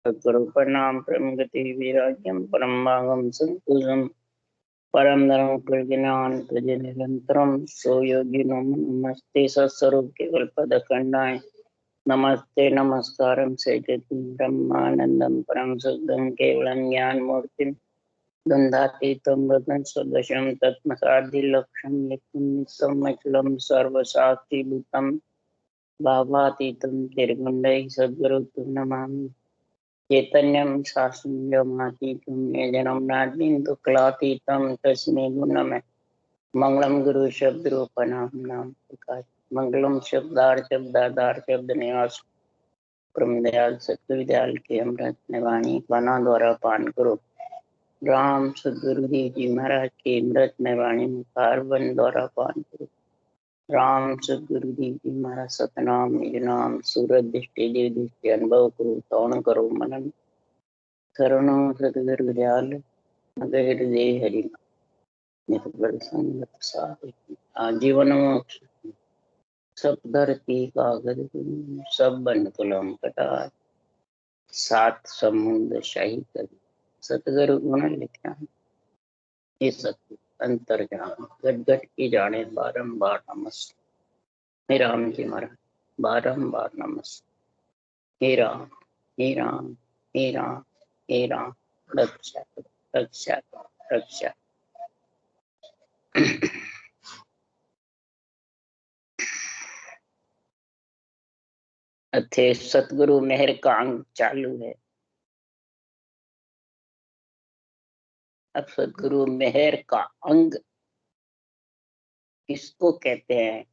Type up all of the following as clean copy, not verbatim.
सद्गुरु प्रणाम परम गति विराग्यम परम भागम संतुषम परम धर्म प्रज्ञान प्रज निरंतरम सो योगी नमस्ते सत्स्वरूप केवल पद खंडाय नमस्ते नमस्कारम सैजति ब्रह्मानंदम परम शुद्धम केवलम ज्ञान मूर्तिम गंधातीतम वदन सदशम तत्मसाधि लक्ष्यम नित्यम अचलम सर्वसाक्षी भूतम भावातीतम निर्गुण्डैः सद्गुरु नमामि चैतन्यं शास्त्रमातीतं येजनं नाद्यन्तुक्लातीतं तस्मै गुणमे मंगलम गुरु शब्द रूपनाम नाम प्रकाश मंगलम शब्दार शब्दाधार शब्द निवास ब्रह्मदयाल सत्विदयाल के अमृत निवाणी बना द्वारा पान करो राम सदगुरुदेव जी महाराज के अमृत निवाणी कार्बन द्वारा पान करो राम सदगुरुदेव जी महाराज सतनाम निज नाम सूरत दृष्टि देव दृष्टि अनुभव करो तौण करो मनन करुणो सतगुरु दयाल हृदय हरि जीवन मोक्ष सब धरती कागज सब बन कुलम कटा सात समुद्र शाही कर सतगुरु गुण लिखा ये सत्य अंतर ज्ञान गट गट की जाने बारंबार नमस्ते हे राम जी महाराज बारंबार नमस्ते हे राम हे राम हे राम हे राम रक्षा रक्षा रक्षा अथे सतगुरु मेहर का अंग चालू है। अब सतगुरु मेहर का अंग किसको कहते हैं?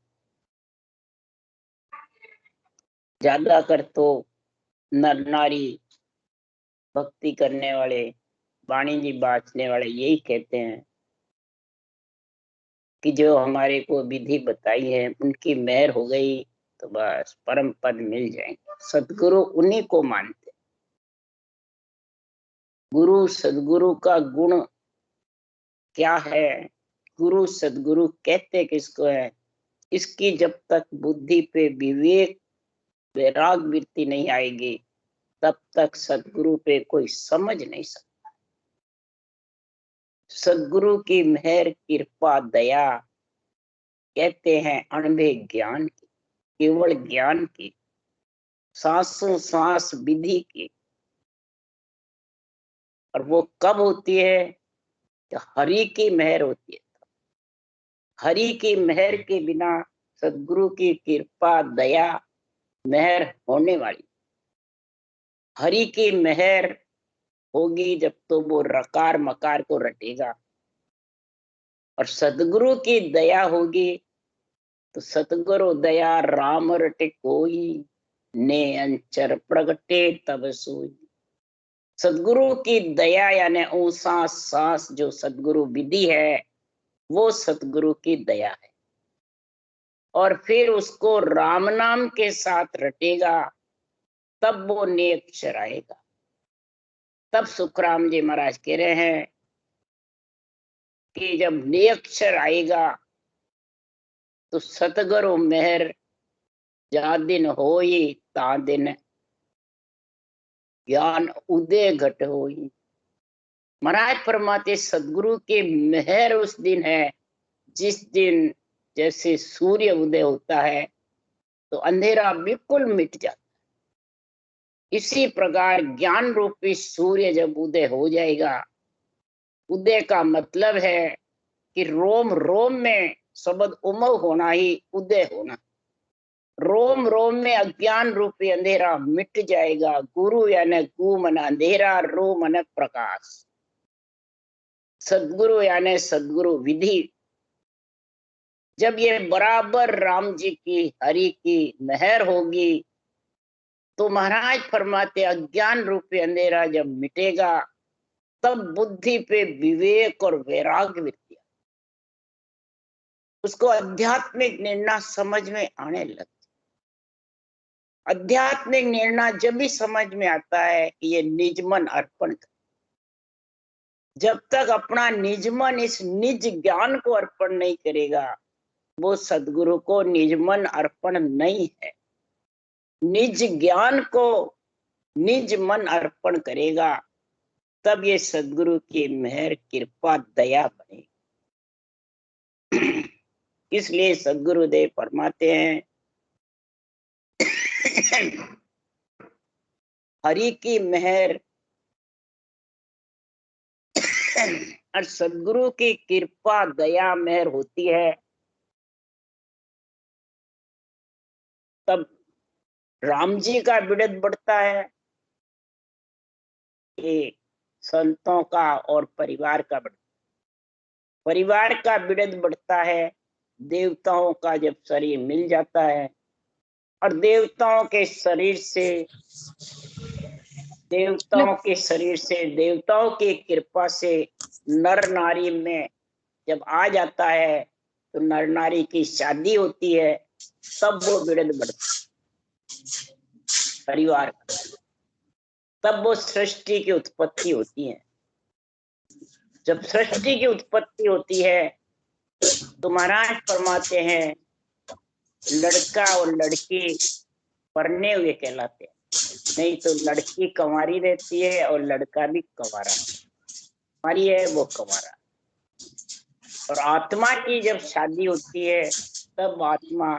ज्यादातर तो नर नारी भक्ति करने वाले वाणी जी बाँचने वाले यही कहते हैं कि जो हमारे को विधि बताई है उनकी मेहर हो गई तो बस परम पद मिल जाएंगे। सतगुरु उन्हीं को मानते। गुरु सदगुरु का गुण क्या है? गुरु सदगुरु कहते किसको है? इसकी जब तक बुद्धि पे विवेक वैराग वृत्ति नहीं आएगी तब तक सदगुरु पे कोई समझ नहीं सकता। सदगुरु की मेहर कृपा दया कहते हैं अणभे ज्ञान की, केवल ज्ञान की, सांसों सांस विधि की। और वो कब होती है? तो हरि की मेहर होती है। हरि की मेहर के बिना सदगुरु की कृपा दया मेहर होने वाली। हरि की मेहर होगी जब तो वो रकार मकार को रटेगा, और सदगुरु की दया होगी तो सतगुरु दया राम रटे कोई, ने अंचर प्रगटे तब सोई। सदगुरु की दया यानी ऊसा सांस जो सदगुरु विधि है वो सतगुरु की दया है। और फिर उसको राम नाम के साथ रटेगा तब वो नेक्षर आएगा। तब सुखराम जी महाराज कह रहे हैं कि जब नेक्षर आएगा तो सतगुरु मेहर जा दिन होई ता दिन ज्ञान उदय घट होई। महाराज फरमाते सदगुरु के मेहर उस दिन है जिस दिन जैसे सूर्य उदय होता है तो अंधेरा बिल्कुल मिट जाता है। इसी प्रकार ज्ञान रूपी सूर्य जब उदय हो जाएगा, उदय का मतलब है कि रोम रोम में शब्द उमव होना ही उदय होना। रोम रोम में अज्ञान रूपी अंधेरा मिट जाएगा। गुरु यानी गु मन अंधेरा, रो मन प्रकाश। सदगुरु यानी सदगुरु विधि। जब ये बराबर राम जी की हरि की मेहर होगी तो महाराज फरमाते अज्ञान रूपी अंधेरा जब मिटेगा तब बुद्धि पे विवेक और वैराग्य वृत्ति, उसको आध्यात्मिक निर्णय समझ में आने लगता। आध्यात्मिक निर्णय जब भी समझ में आता है कि ये निजमन अर्पण कर। जब तक अपना निजमन इस निज ज्ञान को अर्पण नहीं करेगा वो सदगुरु को निजमन अर्पण नहीं है। निज ज्ञान को निज मन अर्पण करेगा, तब ये सदगुरु की मेहर कृपा दया बनेगी। इसलिए सदगुरुदेव फरमाते हैं हरि की मेहर और सदगुरु की कृपा दया मेहर होती है, तब राम जी का बिड़द बढ़ता है, ये संतों का और परिवार का बढ़ता, परिवार का बिड़द बढ़ता है, देवताओं का जब शरीर मिल जाता है और देवताओं के शरीर से देवताओं की कृपा से नर नारी में जब आ जाता है तो नर नारी की शादी होती है, तब वो बिड़द बढ़ता परिवार, तब वो सृष्टि की उत्पत्ति होती है। जब सृष्टि की उत्पत्ति होती है तो महाराज फरमाते हैं लड़का और लड़की परने हुए कहलाते हैं, नहीं तो लड़की कंवारी रहती है और लड़का भी कंवारा, हमारी है वो कंवारा। और आत्मा की जब शादी होती है तब आत्मा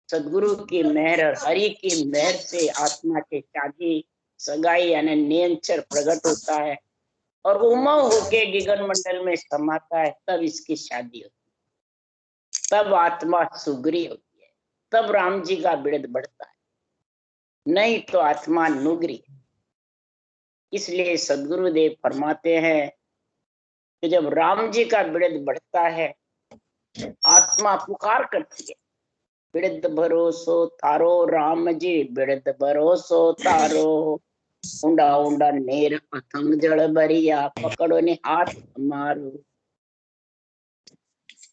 सदगुरु की मेहर और हरि की मेहर से आत्मा के शादी सगाई यानी नियंचर प्रकट होता है और उमव होके गगन मंडल में समाता है, तब इसकी शादी होती है, तब आत्मा सुगरी होती है, तब राम जी का बिड़द बढ़ता है, नहीं तो आत्मा नुगरी। इसलिए सदगुरुदेव फरमाते हैं कि जब राम जी का बिड़द बढ़ता है आत्मा पुकार करती है, बिड़द भरोसो तारो राम जी, बिड़द भरोसो तारो, ऊंडा ऊंडा नेर अथम जल भरिया, पकड़ो ने हाथ मारो।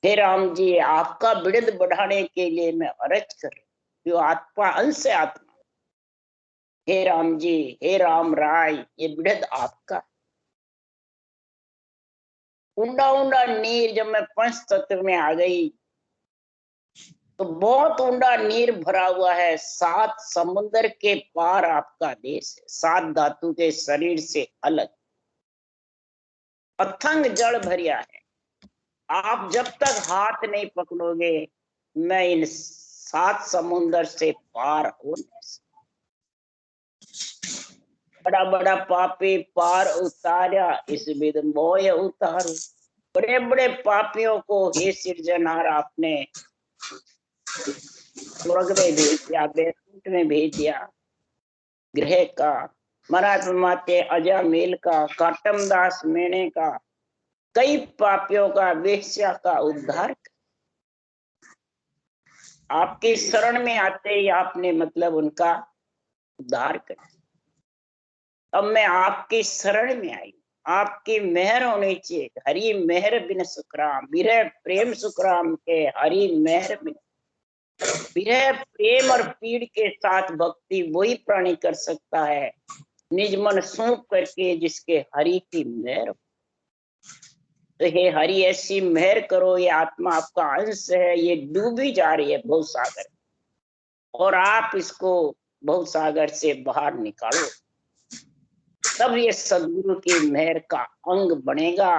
हे राम जी, आपका बिड़द बढ़ाने के लिए मैं अर्ज कर रही हूँ, आत्मा अंश आत्मा, हे राम जी, हे राम राय, ये बिड़द आपका। ऊंडा ऊंडा नीर, जब मैं पंच तत्व में आ गई तो बहुत ऊंडा नीर भरा हुआ है, 7 समुद्र के पार आपका देश है, 7 धातु के शरीर से अलग अथंग जल भरिया है। आप जब तक हाथ नहीं पकड़ोगे मैं इन 7 समुद्र से पार हो नहीं सकता। बड़ा बड़ा पापी पार उतारा, इस विध मोय उतारो। बड़े बड़े पापियों को हे सिरजनहार आपने स्वर्ग में भेज दिया, बैकुंठ में भेज दिया, ग्रह का महाराज फरमाते अजामेल का, काटम दास मेने का, कई पापियों का, वेश्या का उद्धार। आपकी शरण में आते ही आपने मतलब उनका उद्धार कर। अब मैं आपकी शरण में आई, आपकी मेहर होनी चाहिए। हरि मेहर बिन सुखराम, विरह प्रेम सुखराम के हरि मेहर बिन। विरह प्रेम और पीड़ के साथ भक्ति वही प्राणी कर सकता है निज मन सौंप करके जिसके हरि की मेहर। तो हे हरि ऐसी मेहर करो, ये आत्मा आपका अंश है, ये डूबी जा रही है भव सागर, और आप इसको भव सागर से बाहर निकालो, तब ये सदगुरु की मेहर का अंग बनेगा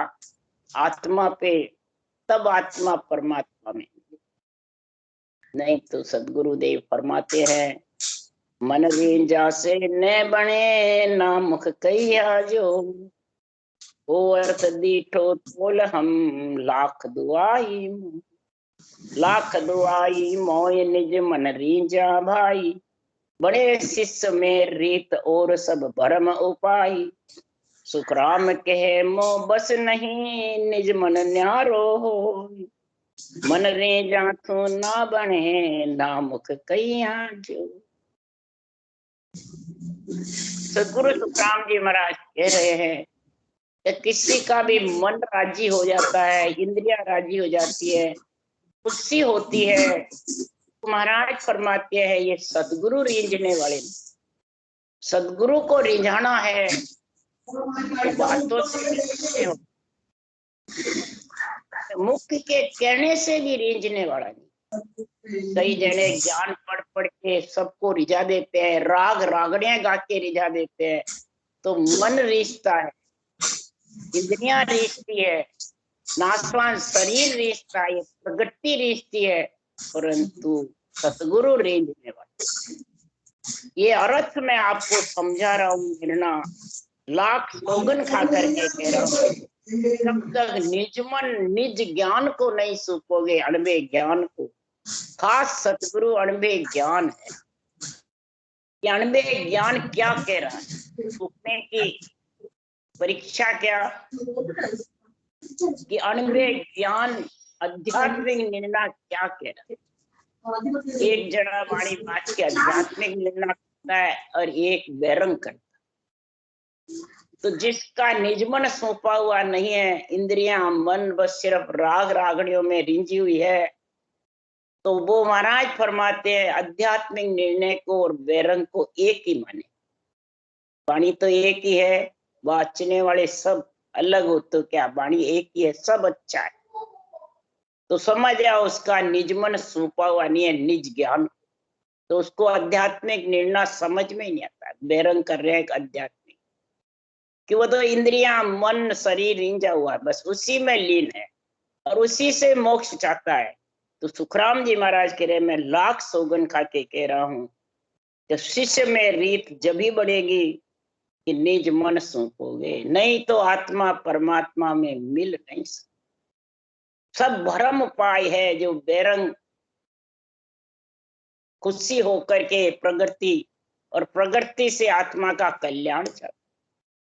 आत्मा पे, तब आत्मा परमात्मा में। नहीं तो सदगुरुदेव फरमाते हैं मन रींजा से न बने ना मुख कहिया जो, ओ अर्थ दीठो तोल हम लाख दुआई, लाख दुआई मोय निज मन रींजा भाई, बड़े शिष्य में रीत और सब भरम उपाई, सुखराम कहे मो बस नहीं निज मन न्यारो हो, मन रींजा तो ना बने ना मुख कहिया जो। सदगुरु सुखराम जी महाराज कह रहे हैं कि किसी का भी मन राजी हो जाता है, इंद्रिया राजी हो जाती है, खुशी होती है, तो महाराज फरमाते हैं ये सदगुरु रींझने वाले। सदगुरु को रिझाना है तो बातों से हो, मुख के कहने से भी रींझने वाला नहीं, कई जने ज्ञान पढ़ पढ़ के सबको रिझा देते हैं, राग रागड़ियां गा के रिझा देते हैं। तो मन रीझता है, इंद्रियां रीझती है, नासवान शरीर रीझता है, प्रगति रीझती है, परंतु सतगुरु रीझने वाले। ये अर्थ मैं आपको समझा रहा हूँ, निर्णा लाख सौगन खा करके कह रहा हूँ। जब तक निज मन निज ज्ञान को नहीं सूपोगे, अणबे ज्ञान को, खास सतगुरु अणबे ज्ञान है। ये अणबे ज्ञान क्या कह रहा है? सूखने की परीक्षा क्या कि अणबे ज्ञान आध्यात्मिक निर्णय क्या कह रहा है? एक जड़ा वाणी बात के आध्यात्मिक निर्णय करता है और एक बैरंग करता है। तो जिसका निजमन सौंपा हुआ नहीं है, इंद्रियां मन बस सिर्फ राग रागड़ियों में रिंझी हुई है, तो वो महाराज फरमाते हैं आध्यात्मिक निर्णय को और बैरंग को एक ही माने। वाणी तो एक ही है, वाचने वाले सब अलग हो तो क्या, वाणी एक ही है, सब अच्छा है। तो समझ जाओ उसका निजमन सौंपा हुआ नहीं है, निज ज्ञान, तो उसको आध्यात्मिक निर्णय समझ में ही नहीं आता। बैरंग कर रहे हैं एक आध्यात्मिक, कि वो तो इंद्रियां मन शरीर रिंझा हुआ है, बस उसी में लीन है और उसी से मोक्ष चाहता है। तो सुखराम जी महाराज कह रहे, मैं लाख सौगन खा के कह रहा हूं, जब शिष्य में रीत जब ही बढ़ेगी कि निज मन सौंपोगे, नहीं तो आत्मा परमात्मा में मिल नहीं सकती। सब भ्रम उपाय है जो बैरंग खुशी होकर के प्रगति और प्रगति से आत्मा का कल्याण चाहता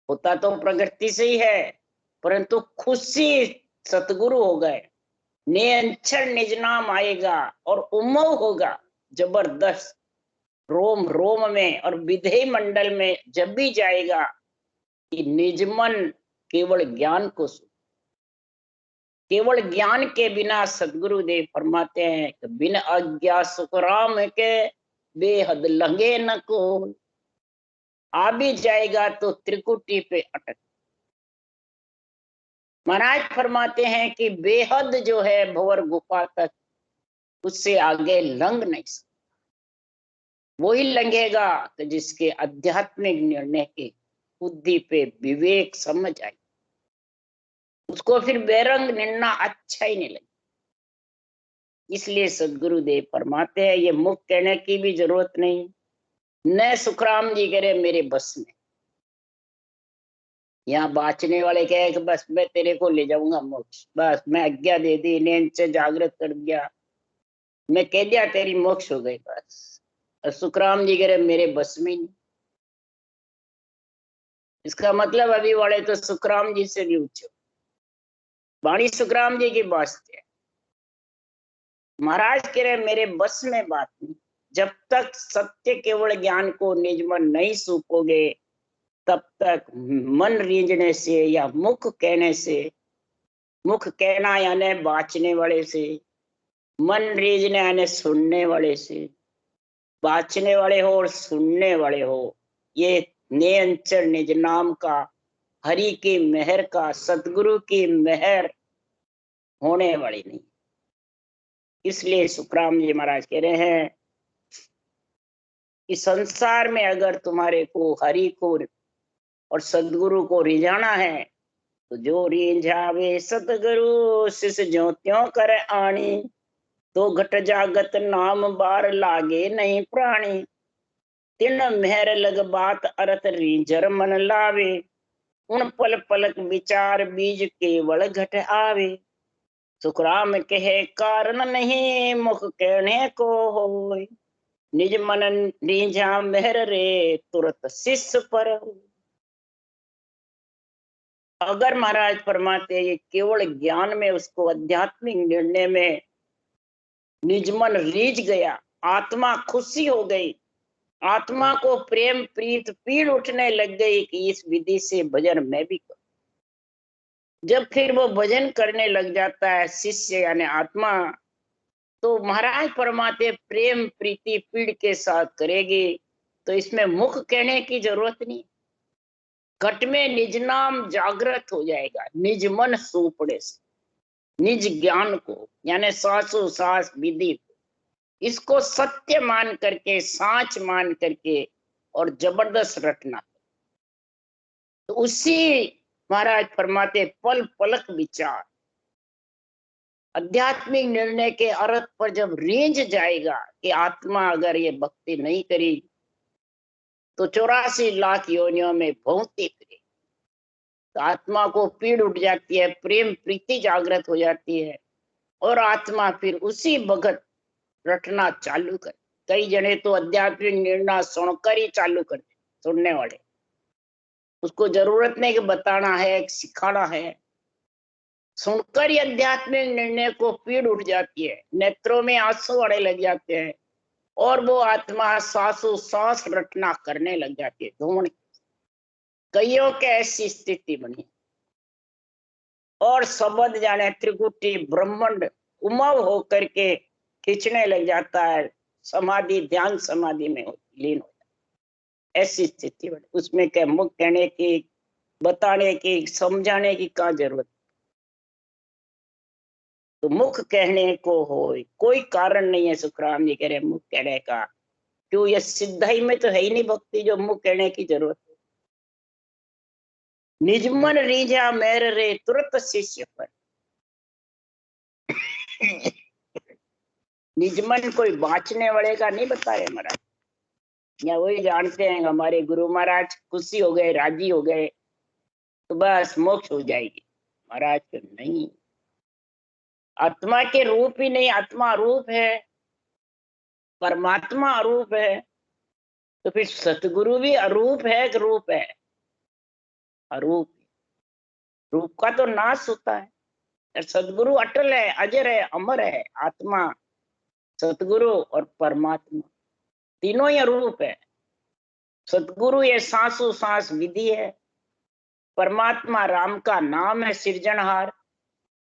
होता, तो प्रगति से ही है, परंतु खुशी सतगुरु हो गए, नियंत्रण निज नाम आएगा और उमंग होगा जबरदस्त रोम रोम में और विधेय मंडल में जब भी जाएगा कि निजमन केवल ज्ञान को सुन। केवल ज्ञान के बिना सदगुरुदेव फरमाते हैं कि बिन अज्ञा सुखराम के बेहद लंगे न को, आ भी जाएगा तो त्रिकुटी पे अटक। महाराज फरमाते हैं कि बेहद जो है भंवर गुफा तक, उससे आगे लंघ नहीं सकता। वही लंघेगा तो जिसके आध्यात्मिक निर्णय के बुद्धि पे विवेक समझ आई, उसको फिर बेरंग निर्णय अच्छा ही नहीं लगे। इसलिए सदगुरुदेव फरमाते हैं ये मुख कहने की भी जरूरत नहीं, न सुखराम जी करे मेरे बस में। यहाँ बाचने वाले कहे कि बस मैं तेरे को ले जाऊंगा मोक्ष, बस मैं आज्ञा दे दी, नींद से जागृत कर दिया, मैं कह दिया तेरी मोक्ष हो गई बस। और सुखराम जी कह रहे मेरे बस में नहीं। इसका मतलब अभी वाले तो सुखराम जी से भी ऊंचे, वाणी सुखराम जी की बात है। महाराज कह रहे मेरे बस में बात नहीं। जब तक सत्य केवल ज्ञान को निज मन नहीं सूपोगे, तब तक मन रीझने से या मुख कहने से, मुख कहना यानी बाचने वाले से, मन रीझने यानी सुनने वाले से, बाचने वाले हो और सुनने वाले हो, ये नियंत्रण निज नाम का, हरि की मेहर का, सतगुरु की मेहर होने वाली नहीं। इसलिए सुखराम जी महाराज कह रहे हैं कि संसार में अगर तुम्हारे को हरि को और सदगुरु को रिझाना है, तो जो रिझावे सतगुरु शिष ज्यों त्यों कर आनी, तो घट जागत नाम बार लागे नहीं प्राणी, तिन मेहर लग बात अर्थ रीझर मन लावे, उन पल पलक विचार बीज केवल घट आवे। सुखराम कहे कारण नहीं मुख कहने को होय, निज मन रीझा मेहर रे तुरत शिष्य पर। अगर महाराज फरमाते ये केवल ज्ञान में उसको आध्यात्मिक निर्णय में निजमन रीझ गया, आत्मा खुशी हो गई, आत्मा को प्रेम प्रीत पीड़ उठने लग गई कि इस विधि से भजन मैं भी करूं। जब फिर वो भजन करने लग जाता है शिष्य यानी आत्मा, तो महाराज फरमाते प्रेम प्रीति पीड़ के साथ करेगी, तो इसमें मुख कहने की जरूरत नहीं। घट में निज नाम जागृत हो जाएगा, निज मन सूपड़े से, निज ज्ञान को यानी सासु सास विधि, इसको सत्य मान करके, साच मान करके और जबरदस्त रटना। तो उसी महाराज फरमाते पल पलक विचार, आध्यात्मिक निर्णय के अर्थ पर जब रेंज जाएगा कि आत्मा अगर ये भक्ति नहीं करी तो 84 लाख योनियों में भौंकती फिरे, तो आत्मा को पीड़ उठ जाती है, प्रेम प्रीति जागृत हो जाती है और आत्मा फिर उसी भगत रटना चालू कर। कई जने तो आध्यात्मिक निर्णय सुनकर ही चालू करते, सुनने वाले, उसको जरूरत नहीं कि बताना है, सिखाना है, सुनकर ही आध्यात्मिक निर्णय को पीड़ उठ जाती है, नेत्रों में आंसू आने लग जाते हैं और वो आत्मा सांसों सांस रटना करने लग जाती है। धूण कईयों के ऐसी स्थिति बनी और शब्द जाने त्रिकुटी ब्रह्मांड उमव होकर के खींचने लग जाता है, समाधि ध्यान समाधि में लीन हो जाता है। ऐसी स्थिति बनी, उसमें क्या मुख कहने की, बताने की, समझाने की क्या जरूरत। तो मुख कहने को हो कोई कारण नहीं है, सुखराम जी कह रहे मुख कहने का, क्यों ये सिद्धाई में तो है ही नहीं भक्ति जो मुख कहने की जरूरत है। निजमन रीझा मेर रे तुरंत शिष्य पर। निजमन कोई बाँचने वाले का नहीं बता रहे महाराज, या वही जानते हैं हमारे गुरु महाराज खुशी हो गए, राजी हो गए तो बस मोक्ष हो जाएगी। महाराज तो नहीं, आत्मा के रूप ही नहीं, आत्मा रूप है, परमात्मा अरूप है, तो फिर सतगुरु भी अरूप है कि रूप है? अरूप। रूप का तो नाश होता है, सतगुरु अटल है, अजर है, अमर है। आत्मा, सतगुरु और परमात्मा तीनों ही अरूप है। सतगुरु ये सांसों सांस विधि है, परमात्मा राम का नाम है सृजनहार,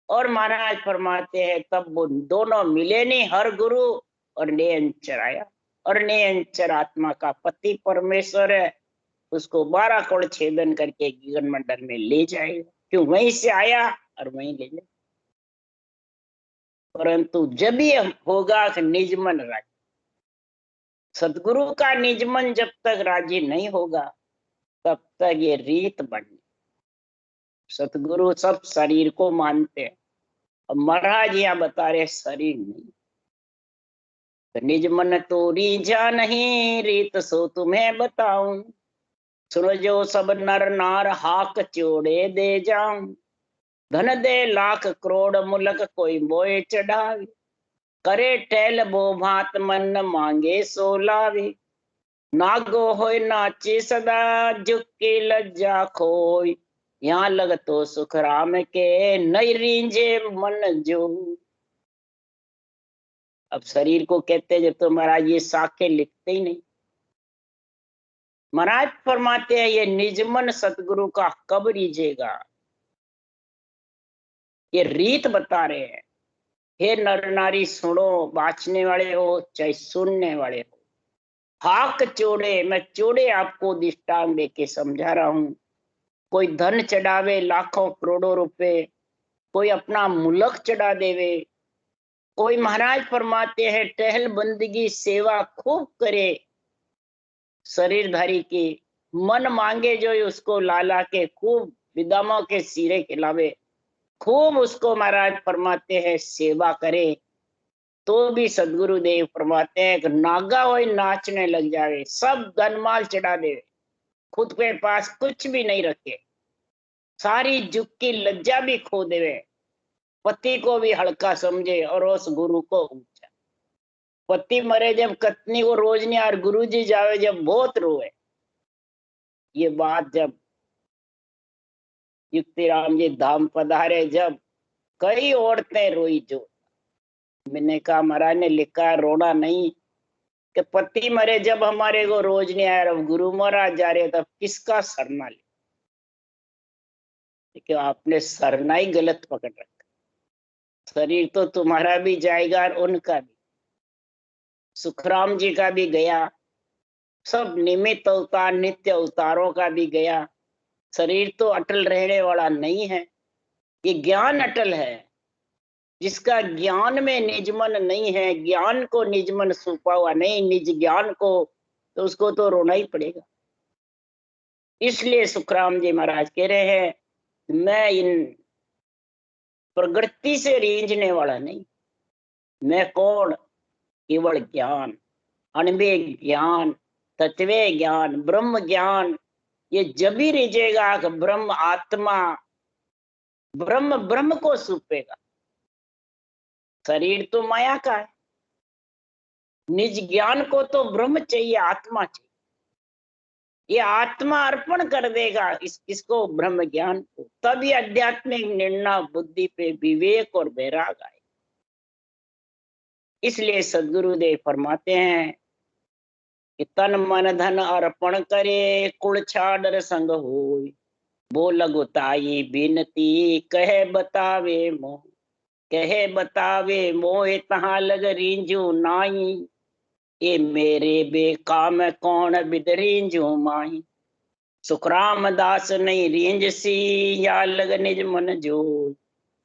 और महाराज फरमाते हैं तब वो दोनों मिले नहीं, हर गुरु और निरंतर आया, और निरंतर आत्मा का पति परमेश्वर है, उसको 12 करोड़ छेदन करके गगन मंडल में ले जाएगा, क्यों वहीं से आया और वहीं ले जाए। परंतु जब ही होगा कि निजमन राजी, सदगुरु का निजमन जब तक राजी नहीं होगा तब तक ये रीत बनी। सतगुरु सब शरीर को मानते हैं, अब महाराज यहाँ बता रहे शरीर नहीं। तो निज मन तो रीझा नहीं, रीत सो तुम्हें बताऊं, सुनो जो सब नर नार हाक चोड़े दे जाऊं, धन दे लाख करोड़ मुलक कोई मोए चढ़ावे, करे टहल बो भात मन मांगे सो लावे, नागो होय नाचे सदा झुके लज्जा खोय, यहाँ लग तो सुख राम के नहीं रींझे मन जो। अब शरीर को कहते जब तो महाराज ये साखे लिखते ही नहीं। महाराज फरमाते हैं ये निजमन सतगुरु का कब रीझेगा, ये रीत बता रहे हैं। हे नर नारी सुनो, बाँचने वाले हो चाहे सुनने वाले हो, हाक चोड़े, मैं चोड़े आपको दृष्टांत देके समझा रहा हूं। कोई धन चढ़ावे लाखों करोड़ों रुपए, कोई अपना मुलक चढ़ा देवे, कोई महाराज फरमाते हैं टहल बंदगी सेवा खूब करे शरीरधारी की, मन मांगे जो उसको लाला के खूब विदामों के सिरे खिलावे, खूब उसको महाराज फरमाते हैं सेवा करे, तो भी सदगुरुदेव फरमाते हैं कि नागा हो नाचने लग जावे, सब धनमाल चढ़ा दे, खुद के पास कुछ भी नहीं रखे, सारी जुग की लज्जा भी खो देवे, पति को भी हल्का समझे और उस गुरु को ऊंचा। पति मरे जब पत्नी को रोज नहीं, और गुरु जी जावे जब बहुत रोए। ये बात जब युक्तिराम जी धाम पधारे जब कई औरतें रोई, जो मैंने कहा महाराज ने लिखा है रोना नहीं, कि पति मरे जब हमारे को रोज नहीं आया, अब गुरु महाराज जा रहे तब किसका सरना ले, क्योंकि आपने सरना ही गलत पकड़ रखा। शरीर तो तुम्हारा भी जाएगा और उनका भी, सुखराम जी का भी गया, सब निमित्त अवतार नित्य अवतारों का भी गया। शरीर तो अटल रहने वाला नहीं है, ये ज्ञान अटल है। जिसका ज्ञान में निजमन नहीं है, ज्ञान को निजमन सौंपा हुआ नहीं, निज ज्ञान को, तो उसको तो रोना ही पड़ेगा। इसलिए सुखराम जी महाराज कह रहे हैं, मैं इन प्रकृति से रींझने वाला नहीं, मैं कौन? केवल ज्ञान, अनबे ज्ञान, तत्वे ज्ञान, ब्रह्म ज्ञान। ये जब ही रिझेगा कि ब्रह्म आत्मा, ब्रह्म ब्रह्म को सौंपेगा। शरीर तो माया का है, निज ज्ञान को तो ब्रह्म चाहिए, आत्मा चाहिए। ये आत्मा अर्पण कर देगा इसको, ब्रह्म ज्ञान को, तभी आध्यात्मिक निर्णय बुद्धि पे विवेक और वैराग आए। इसलिए सदगुरुदेव फरमाते हैं कि तन मन धन अर्पण करे, कुल छाड़ संग होय, बोल गुताई बिनती, कहे बतावे मोह, कहे बतावे मोह, तहां लग रींझू नाई, ये मेरे बेकाम कौन बिद रींझू माई। सुखराम दास नहीं रींझसी, या लग निज मन जो,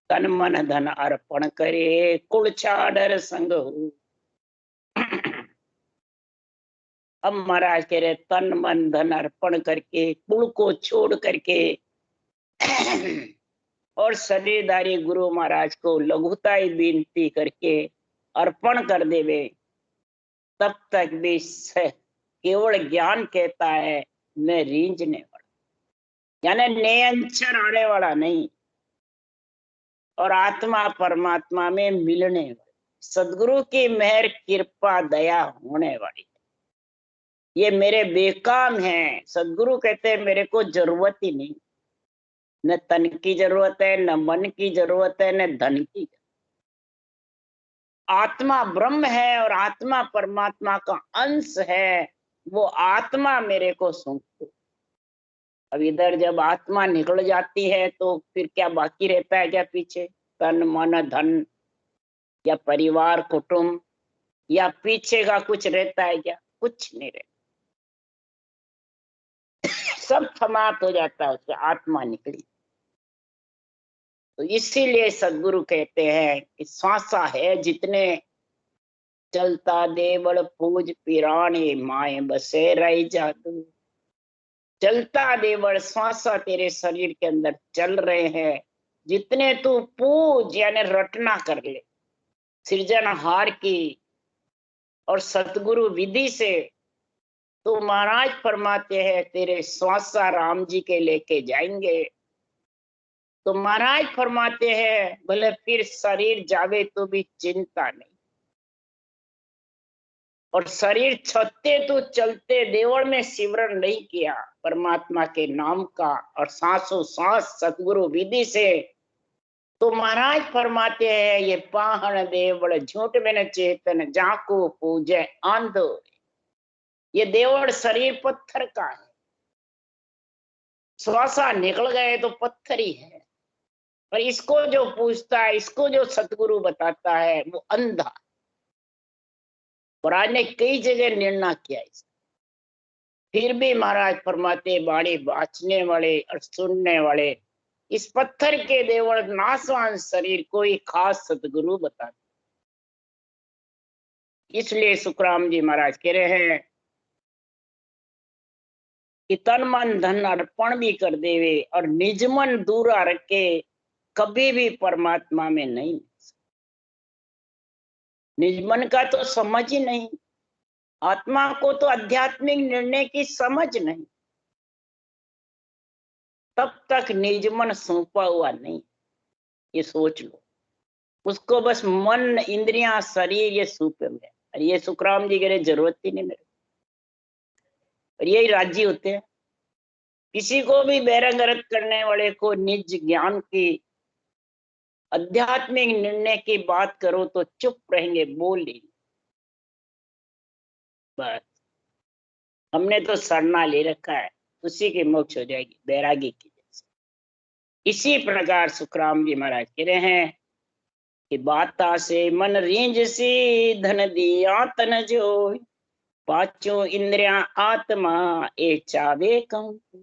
तन मन धन अर्पण करे, कुल छाड़ संग हो। अब महाराज कह रहे, तन मन धन अर्पण करके, कुल को छोड़ करके और शरीरधारी गुरु महाराज को लघुताई विनती करके अर्पण कर देवे, तब तक भी केवल ज्ञान कहता है मैं रींझने वाला, यानी निरंतर आने वाला नहीं, और आत्मा परमात्मा में मिलने वाली, सदगुरु की मेहर कृपा दया होने वाली। ये मेरे बेकाम है। सदगुरु कहते हैं मेरे को जरूरत ही नहीं, न तन की जरूरत है, न मन की जरूरत है, न धन की। आत्मा ब्रह्म है और आत्मा परमात्मा का अंश है, वो आत्मा मेरे को सौंपो। अब इधर जब आत्मा निकल जाती है तो फिर क्या बाकी रहता है क्या पीछे? तन मन धन या परिवार कुटुंब या पीछे का कुछ रहता है क्या? कुछ नहीं रहता, सब समाप्त हो जाता है उससे आत्मा निकली। तो इसीलिए सदगुरु कहते हैं कि श्वासा है जितने, चलता देवल पूज पिराने, माए बसे रही जादू। चलता देवल श्वासा तेरे शरीर के अंदर चल रहे हैं, जितने तू पूज यानी रटना कर ले सृजनहार की और सतगुरु विधि से, तो महाराज फरमाते हैं तेरे श्वासा राम जी के लेके जाएंगे। तो महाराज फरमाते हैं भले फिर शरीर जावे तो भी चिंता नहीं, और शरीर छते तो चलते देवल में सिमरन नहीं किया परमात्मा के नाम का और सांसों सांस सतगुरु विधि से, तो महाराज फरमाते हैं ये पाहन देवल झूठ में चेतन, जाको पूजे आंधो। ये देवल शरीर पत्थर का है, श्वासा निकल गए तो पत्थर ही है, पर इसको जो पूछता है, इसको जो सतगुरु बताता है वो अंधा। महाराज ने कई जगह निर्णय किया इस, फिर भी महाराज फरमाते बाणी बाचने वाले और सुनने वाले इस पत्थर के देवल नासवान शरीर को ही खास सतगुरु बताते। इसलिए सुखराम जी महाराज कह रहे हैं कि तन मन धन अर्पण भी कर देवे और निज मन दूरा रखे, कभी भी परमात्मा में नहीं। निज मन का तो समझ ही नहीं, आत्मा को तो आध्यात्मिक निर्णय की समझ नहीं, तब तक निज मन सौंपा हुआ नहीं। ये सोच लो, उसको बस मन इंद्रियां शरीर ये सौंपे हुए हैं। और ये सुखराम जी कह रहे जरूरत ही नहीं मेरे, और यही राजी होते हैं। किसी को भी बैरंगरत करने वाले को निज ज्ञान की आध्यात्मिक निर्णय की बात करो तो चुप रहेंगे, बोल ही। बस हमने तो सरना ले रखा है, उसी की मोक्ष हो जाएगी बैरागी की जैसे। इसी प्रकार सुखराम जी महाराज कह रहे हैं कि बाता से मन रींझ सी, धन दिया तन जो, पांचों इंद्रिया आत्मा ए चावे कहूं,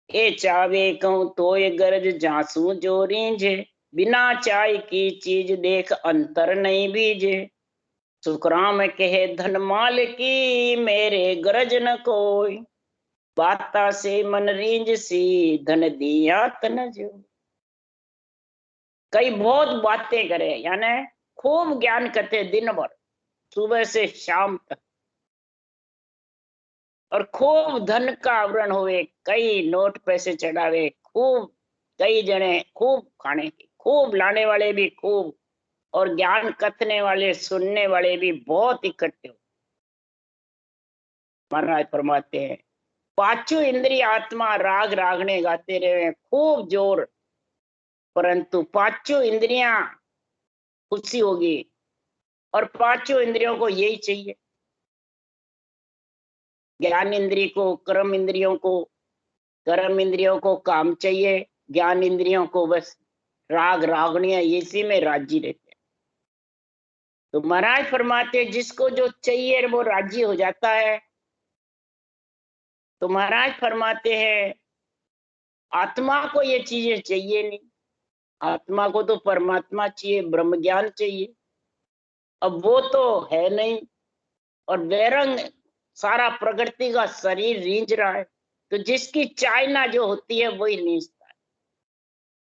ए चावे कहूं तो ये गरज जासू जो रींझे, बिना चाय की चीज देख अंतर नहीं बीजे। सुखराम कहे धन माल की मेरे गरज न कोई। बाता से मन रींज सी धन दिया तन जो। कई बहुत बातें करे, यानी खूब ज्ञान करते दिन भर, सुबह से शाम तक, और खूब धन का आवरण हुए, कई नोट पैसे चढ़ावे, खूब कई जने खूब खाने की, खूब लाने वाले भी खूब, और ज्ञान कथने वाले सुनने वाले भी बहुत इकट्ठे हो। महाराज फरमाते हैं पांचों इंद्रिय आत्मा राग रागने गाते रहे खूब जोर, परंतु पांचों इंद्रियां खुशी होगी, और पांचों इंद्रियों को यही चाहिए। ज्ञान इंद्रिय को, कर्म इंद्रियों को काम चाहिए, ज्ञान इंद्रियों को बस राग रागणियां इसी में राजी रहते हैं। तो महाराज फरमाते जिसको जो चाहिए वो राजी हो जाता है। तो महाराज फरमाते हैं आत्मा को ये चीजें चाहिए नहीं, आत्मा को तो परमात्मा चाहिए, ब्रह्म ज्ञान चाहिए। अब वो तो है नहीं, और बेरंग सारा प्रकृति का शरीर रींझ रहा है, तो जिसकी चायना जो होती है वही रींझता है।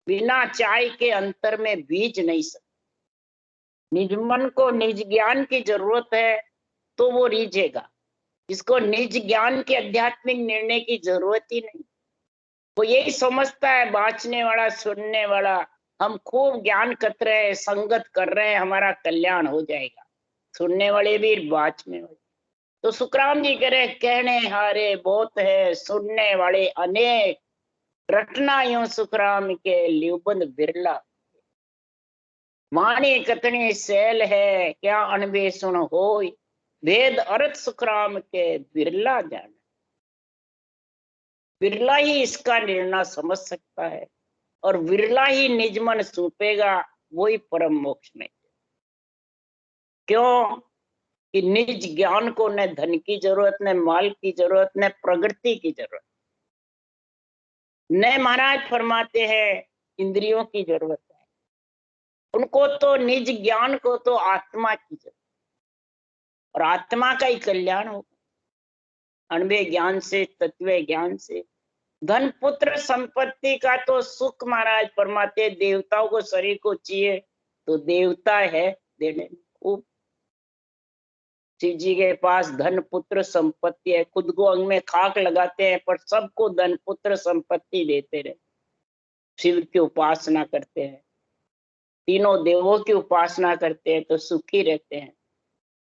बिना चाय के अंतर में बीज नहीं सकता। निज मन को निज ज्ञान की जरूरत है तो वो रीझेगा। जिसको निज ज्ञान के आध्यात्मिक निर्णय की जरूरत ही नहीं, वो यही समझता है बाँचने वाला सुनने वाला, हम खूब ज्ञान कर रहे हैं, संगत कर रहे हैं, हमारा कल्याण हो जाएगा। सुनने वाले भी बाँचने वाले। तो सुखराम जी कह रहे कहने हारे बहुत है, सुनने वाले अनेक, रटना यूं सुखराम के ल्यूबंद बिरला। वाणी कतनी सैल है क्या अनबेसुन होय, वेद अर्थ सुखराम के बिरला जान। बिरला ही इसका निर्णय समझ सकता है, और विरला ही निज मन सूपेगा, वही परम मोक्ष में। क्यों कि निज ज्ञान को न धन की जरूरत, न माल की जरूरत, न प्रगति की जरूरत, न महाराज फरमाते हैं इंद्रियों की जरूरत है। उनको तो निज ज्ञान को तो आत्मा की जरूरत, और आत्मा का ही कल्याण होगा अणवे ज्ञान से, तत्व ज्ञान से। धन पुत्र संपत्ति का तो सुख महाराज फरमाते देवताओं को शरीर को चाहिए, तो देवता है देने खूब। शिव जी के पास धन पुत्र संपत्ति है, खुद को अंग में खाक लगाते हैं पर सबको धन पुत्र संपत्ति देते रहे। शिव की उपासना करते हैं, तीनों देवों की उपासना करते हैं तो सुखी रहते हैं,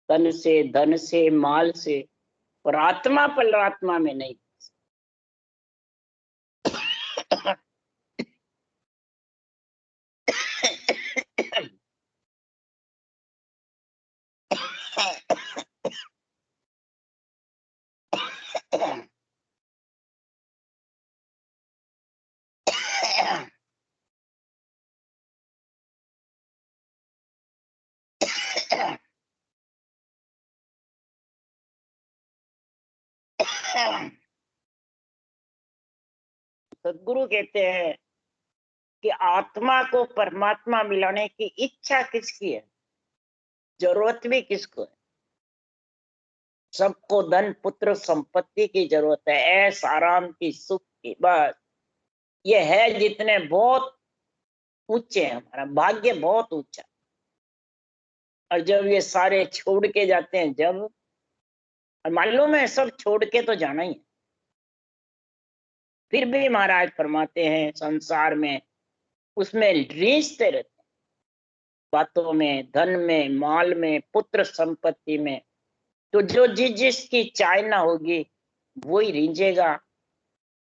तन से, धन से, माल से, और आत्मा परमात्मा में नहीं। सदगुरु कहते हैं कि आत्मा को परमात्मा मिलाने की इच्छा किसकी है, जरूरत भी किसको है। सबको धन पुत्र संपत्ति की जरूरत है, ऐश आराम की, सुख की, बस ये है जितने बहुत ऊंचे हैं, हमारा भाग्य बहुत ऊंचा। और जब ये सारे छोड़ के जाते हैं, जब, और मालूम है सब छोड़ के तो जाना ही है, फिर भी महाराज फरमाते हैं संसार में उसमें रीझते रहते हैं, बातों में, धन में, माल में, पुत्र संपत्ति में। तो जो जिसकी चाहना होगी वही रीझेगा।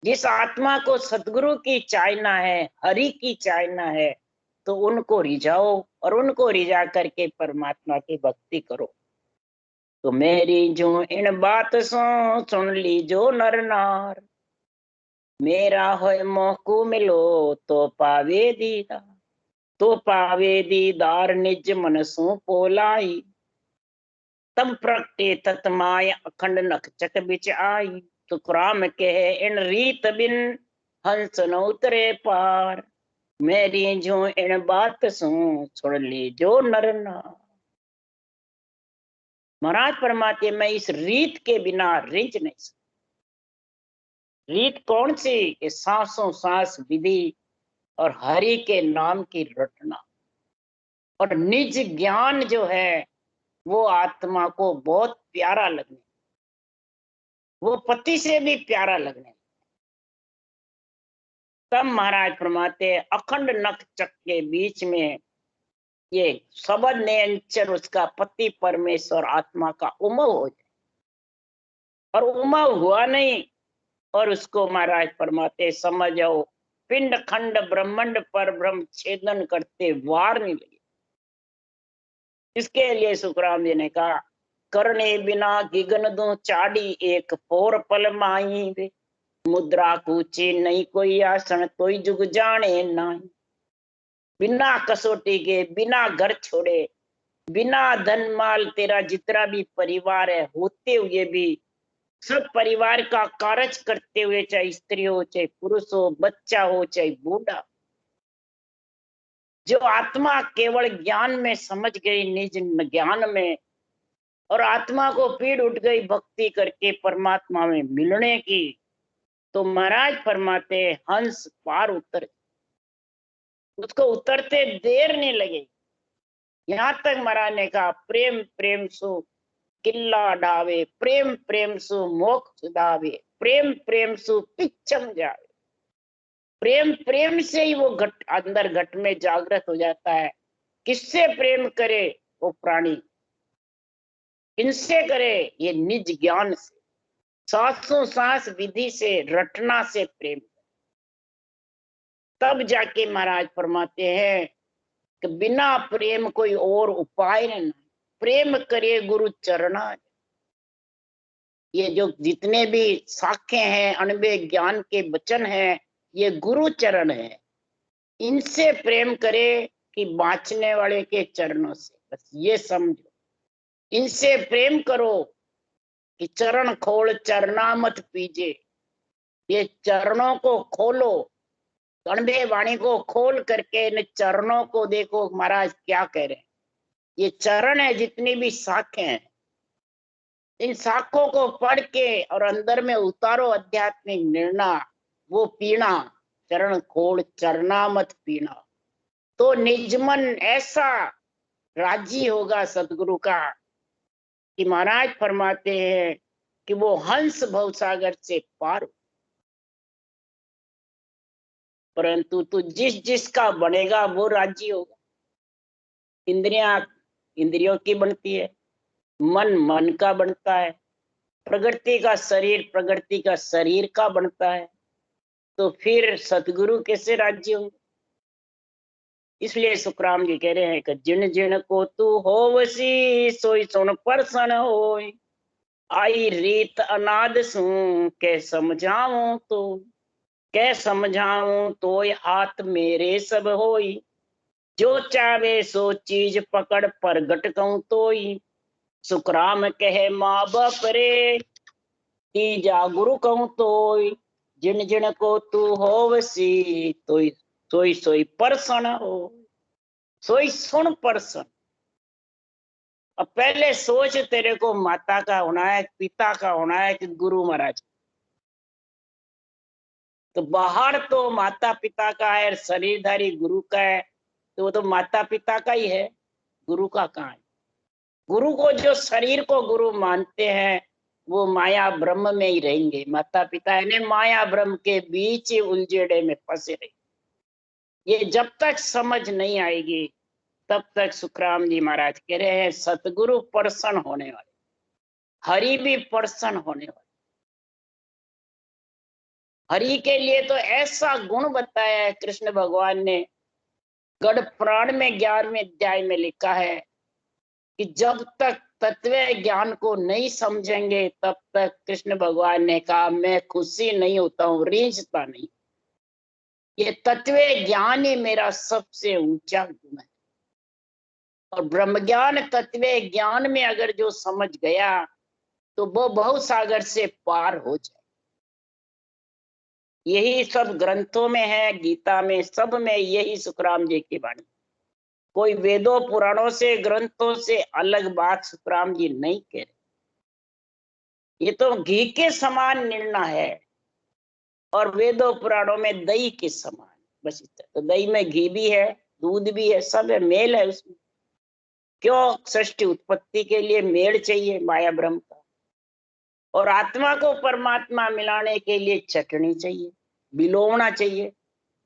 जिस आत्मा को सदगुरु की चाहना है, हरि की चाहना है, तो उनको रिझाओ, और उनको रिझा करके परमात्मा की भक्ति करो। तो मेरी जो इन बात सुन लीजो नर नार, मेरा होय मोहकू मिलो तो पावे दीदार। तो पावे दीदार निज मनसों पोलाई, तब प्रगटे तत्माय अखंड नखचट बिच आई। सुखराम कहे इन रीत बिन हंस न उतरे पार, मेरी जो इन बात सु छोड़ ली जो नर ना। महाराज फरमाते मैं इस रीत के बिना रिंच नहीं सकता। रीत कौन सी? कि सांसों सांस विधि और हरि के नाम की रटना और निज ज्ञान जो है वो आत्मा को बहुत प्यारा लगने, वो पति से भी प्यारा लगने। तब महाराज फरमाते अखंड नख चक के बीच में ये सबद नियंचर उसका पति परमेश्वर आत्मा का उमव हो जाए। और उमव हुआ नहीं और उसको महाराज फरमाते समझो पिंड खंड ब्रह्मंड पर ब्रह्म छेदन करते वार नहीं लगे। इसके लिए सुखराम जी ने कहा करने बिना गिगन दो चाड़ी एक पोर पल माई वे मुद्रा कूची नहीं कोई आसन कोई जुग जाने नहीं। बिना कसौटी के बिना घर छोड़े बिना धन माल तेरा जितना भी परिवार है होते हुए भी सब परिवार का कार्य करते हुए चाहे स्त्री हो चाहे पुरुष हो बच्चा हो चाहे बूढ़ा, जो आत्मा केवल ज्ञान में समझ गई निज ज्ञान में और आत्मा को पीड़ उठ गई भक्ति करके परमात्मा में मिलने की, तो महाराज फरमाते हंस पार उतर, उसको उतरते देर नहीं लगे। यहाँ तक महाराज ने कहा प्रेम प्रेम सु किल्ला ढावे प्रेम प्रेम सु मोक्ष दावे प्रेम प्रेम सु पिच्छम जावे। प्रेम प्रेम से ही वो घट अंदर घट में जागृत हो जाता है। किससे प्रेम करे वो प्राणी, किनसे करे ये निज ज्ञान से सांसों सांस विधि से रटना से प्रेम। तब जाके महाराज फरमाते हैं कि बिना प्रेम कोई और उपाय नहीं, प्रेम करे गुरु चरणा। ये जो जितने भी साखे हैं अनबे ज्ञान के वचन हैं ये गुरु चरण है, इनसे प्रेम करे कि बाँचने वाले के चरणों से, बस ये समझो। इनसे प्रेम करो कि चरण खोल चरना मत पीजे, ये चरणों को खोलो, अनबे वाणी को खोल करके इन चरणों को देखो महाराज क्या कह रहे हैं। ये चरण है जितनी भी शाखें हैं, इन शाखों को पढ़ के और अंदर में उतारो आध्यात्मिक निर्णय, वो पीना चरण खोल चरना मत पीना, तो निजमन ऐसा राजी होगा सतगुरु का कि महाराज फरमाते हैं कि वो हंस भवसागर से पार। परंतु तू जिस जिसका बनेगा वो राजी होगा। इंद्रियां इंद्रियों की बनती है, मन मन का बनता है, प्रकृति का शरीर का बनता है, तो फिर सतगुरु कैसे राज्य होंगे। इसलिए सुखराम जी कह रहे हैं कि जिन जिन को तू होवसी सोई सुन परसन होय आई रीत अनाद सू कै समझाऊं तो कै समझाऊं तो हाथ मेरे सब होई जो चावे सो चीज पकड़ प्रगट कहूं तोई सुखराम कहे माँ बाप रे तीजा गुरु कहूं तोय जिन जिन को तू होवसी तोई सोई सोई परसन हो सोई सुन परसन। अब पहले सोच तेरे को माता का होना है पिता का होना है कि गुरु महाराज। तो बाहर तो माता पिता का है शरीरधारी गुरु का है, तो वो तो माता पिता का ही है, गुरु का कहाँ है। गुरु को जो शरीर को गुरु मानते हैं वो माया ब्रह्म में ही रहेंगे, माता पिता यानी माया ब्रह्म के बीच उलझेड़े में फंसे रहेंगे। ये जब तक समझ नहीं आएगी तब तक सुखराम जी महाराज कह रहे हैं सतगुरु प्रसन्न होने वाले, हरि भी प्रसन्न होने वाले। हरि के लिए तो ऐसा गुण बताया है कृष्ण भगवान ने, गढ़ पुराण में 11वें अध्याय में लिखा है कि जब तक तत्व ज्ञान को नहीं समझेंगे तब तक कृष्ण भगवान ने कहा मैं खुशी नहीं होता हूँ, रीझता नहीं। ये तत्व ज्ञान ही मेरा सबसे ऊंचा गुण है। और ब्रह्म ज्ञान तत्व ज्ञान में अगर जो समझ गया तो वो बहु सागर से पार हो जाए। यही सब ग्रंथों में है, गीता में, सब में यही सुखराम जी की वाणी। कोई वेदों पुराणों से, ग्रंथों से अलग बात सुखराम जी नहीं कह रहे। ये तो घी के समान निर्णय है और वेदों पुराणों में दही के समान, बस इतना। तो दही में घी भी है, दूध भी है, सब है, मेल है उसमें। क्यों? सृष्टि उत्पत्ति के लिए मेल चाहिए माया ब्रह्म का, और आत्मा को परमात्मा मिलाने के लिए चटनी चाहिए, बिलोना चाहिए।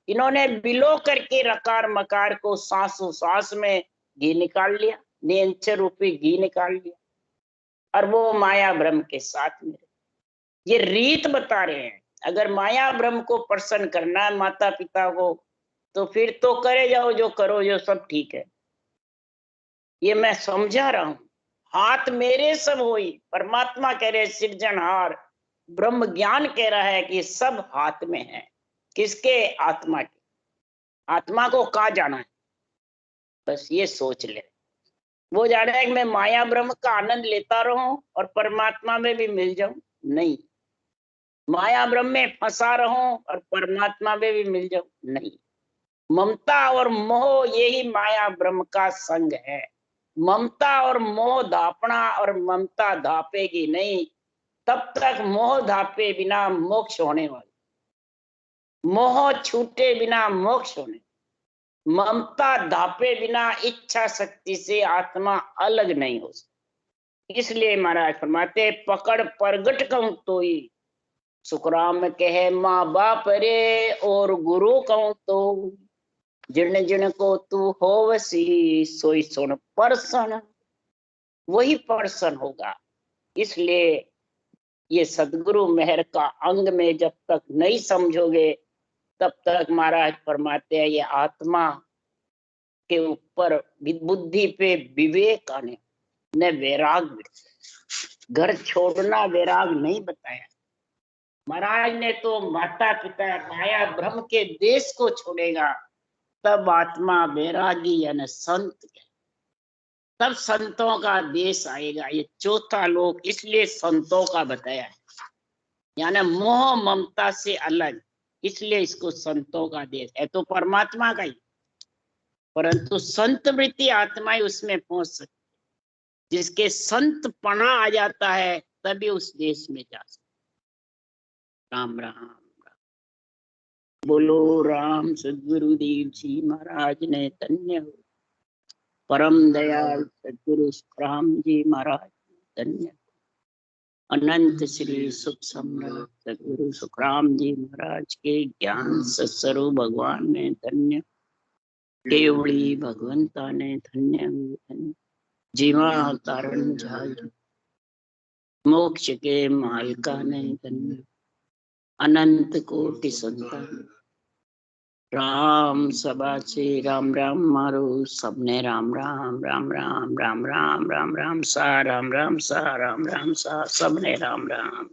इन्होंने बिलो करके रकार मकार को सांसों सांस में घी निकाल लिया, निरंतर रूपी घी निकाल लिया, और वो माया ब्रह्म के साथ में। ये रीत बता रहे हैं। अगर माया ब्रह्म को प्रसन्न करना है माता पिता को, तो फिर तो करे जाओ जो करो, जो सब ठीक है। ये मैं समझा रहा हूं। हाथ मेरे सब होई, परमात्मा कह रहे सृजनहार, ब्रह्म ज्ञान कह रहा है कि सब हाथ में है। किसके? आत्मा के। आत्मा को कहाँ जाना है? बस ये सोच ले। वो जाना है कि मैं माया ब्रह्म का आनंद लेता रहूं और परमात्मा में भी मिल जाऊं? नहीं। माया ब्रह्म में फंसा रहूं और परमात्मा में भी मिल जाऊं? नहीं। ममता और मोह यही माया ब्रह्म का संग है। ममता और मोह धापना और ममता धापेगी नहीं, तब तक मोह धापे बिना मोक्ष होने वाला, मोह छूटे बिना मोक्ष होने, ममता धापे बिना इच्छा शक्ति से आत्मा अलग नहीं हो सकती। इसलिए महाराज फरमाते पकड़ प्रगट कहूं तो ही, सुखराम कहे माँ बाप रे और गुरु कहूं तो, जिन जिन को तू होवसी सोई सुन परसन, वही परसन होगा। इसलिए ये सदगुरु मेहर का अंग में जब तक नहीं समझोगे, तब तक महाराज फरमाते हैं ये आत्मा के ऊपर बुद्धि पे विवेक आने न वैराग। घर छोड़ना वैराग नहीं बताया महाराज ने, तो माता पिता माया ब्रह्म के देश को छोड़ेगा तब आत्मा वैरागी यानी संत है, तब संतों का देश आएगा। ये चौथा लोक इसलिए संतों का बताया है, यानी मोह ममता से अलग, इसलिए इसको संतों का देश है। तो परमात्मा का ही, परंतु संत वृत्ति आत्माएं उसमें पहुंच सकती, जिसके संत पना आ जाता है तभी उस देश में जा सकता। राम राम। बोलो राम सदगुरुदेव जी महाराज ने धन्य हो। परम दयाल सदगुरु सुखराम जी महाराज धन्य। अनंत श्री सुख सम्राट सदगुरु सुखराम जी महाराज के ज्ञान सत्स्वरूप भगवान ने धन्य, केवड़ी भगवंता ने धन्य, जीवा तारण झाल मोक्ष के मालिका ने धन्य, अनंत कोटि संतान। राम सभा से राम राम मारो, सबने राम राम राम राम राम राम राम राम सा, राम राम सा, राम राम सा, सबने राम राम।